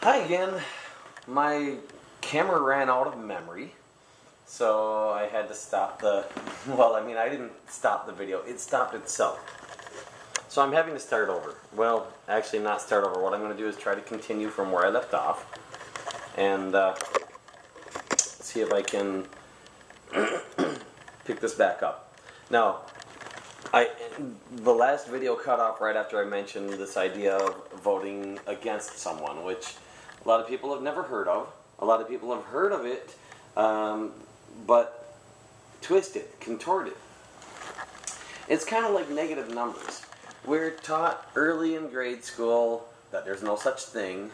Hi again. My camera ran out of memory, so I had to stop the, well, I didn't stop the video, it stopped itself. So I'm having to start over. Well, actually not start over. What I'm going to do is try to continue from where I left off and see if I can pick this back up. Now, the last video cut off right after I mentioned this idea of voting against someone, which a lot of people have never heard of. A lot of people have heard of it, but twisted, contorted. It's kind of like negative numbers. We're taught early in grade school that there's no such thing,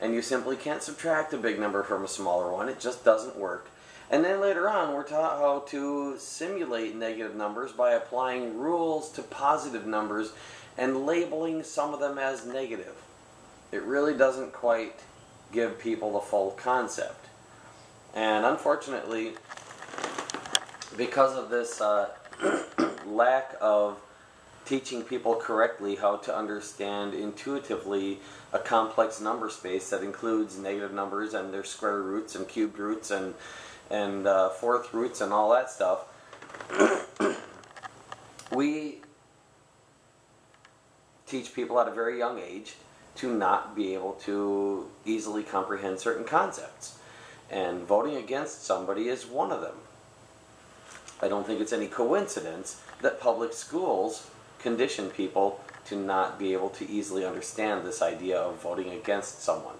and you simply can't subtract a big number from a smaller one. It just doesn't work. And then later on, we're taught how to simulate negative numbers by applying rules to positive numbers and labeling some of them as negative. It really doesn't quite give people the full concept. And unfortunately, because of this lack of teaching people correctly how to understand intuitively a complex number space that includes negative numbers and their square roots and cubed roots and fourth roots and all that stuff, we teach people at a very young age to not be able to easily comprehend certain concepts. And voting against somebody is one of them. I don't think it's any coincidence that public schools condition people to not be able to easily understand this idea of voting against someone.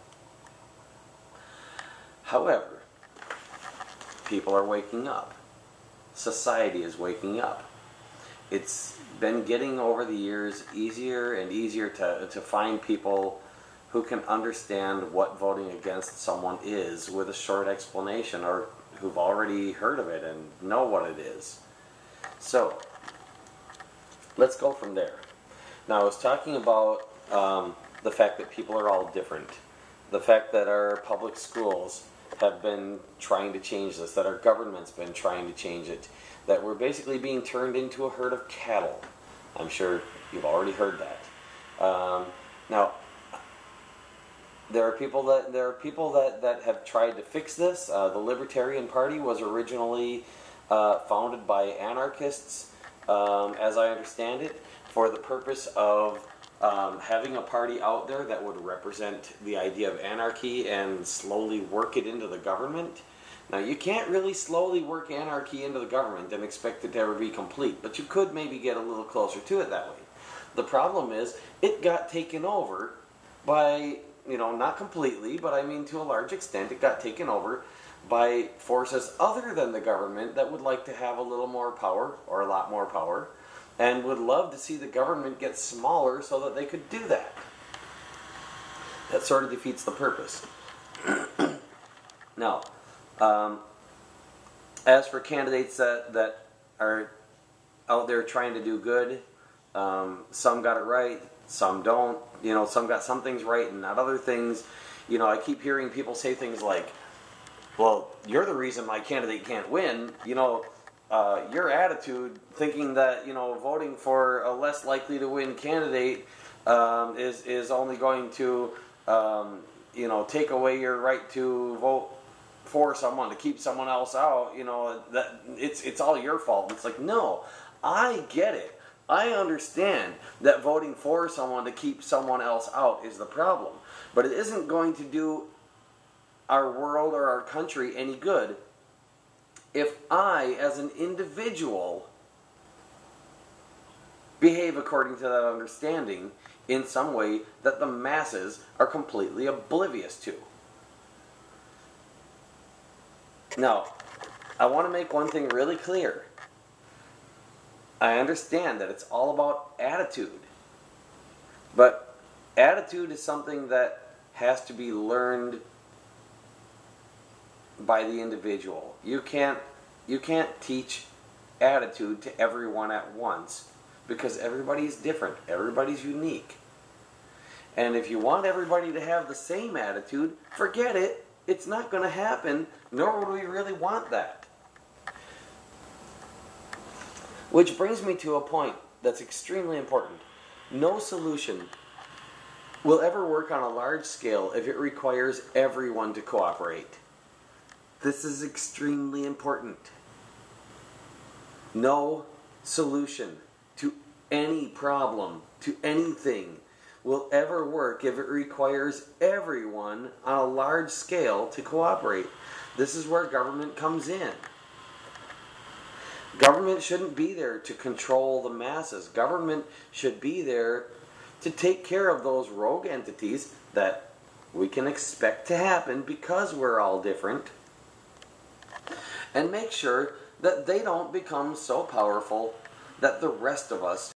However, people are waking up. Society is waking up. It's been getting over the years easier and easier to find people who can understand what voting against someone is with a short explanation, or who've already heard of it and know what it is. So, let's go from there. Now, I was talking about the fact that people are all different. The fact that our public schools have been trying to change this, that our government's been trying to change it, that we're basically being turned into a herd of cattle. I'm sure you've already heard that. Now, there are people that have tried to fix this. The Libertarian Party was originally founded by anarchists, as I understand it, for the purpose of having a party out there that would represent the idea of anarchy and slowly work it into the government. Now, you can't really slowly work anarchy into the government and expect it to ever be complete, but you could maybe get a little closer to it that way. The problem is, it got taken over by, not completely, but I mean to a large extent, it got taken over by forces other than the government that would like to have a little more power, or a lot more power, and would love to see the government get smaller so that they could do that. That sort of defeats the purpose. Now, as for candidates that are out there trying to do good, some got it right, some don't. Some got some things right and not other things. I keep hearing people say things like, well, you're the reason my candidate can't win. Your attitude, thinking that voting for a less likely to win candidate is only going to take away your right to vote for someone, to keep someone else out. That it's all your fault. It's like, no, I get it. I understand that voting for someone to keep someone else out is the problem, but it isn't going to do our world or our country any good if I, as an individual, behave according to that understanding in some way that the masses are completely oblivious to. Now, I want to make one thing really clear. I understand that it's all about attitude, but attitude is something that has to be learned by the individual. You can't teach attitude to everyone at once, because everybody's different, everybody's unique. And if you want everybody to have the same attitude, forget it. It's not going to happen, nor would we really want that. Which brings me to a point that's extremely important. No solution will ever work on a large scale if it requires everyone to cooperate. This is extremely important. No solution to any problem, to anything, will ever work if it requires everyone on a large scale to cooperate. This is where government comes in. Government shouldn't be there to control the masses. Government should be there to take care of those rogue entities that we can expect to happen because we're all different, and make sure that they don't become so powerful that the rest of us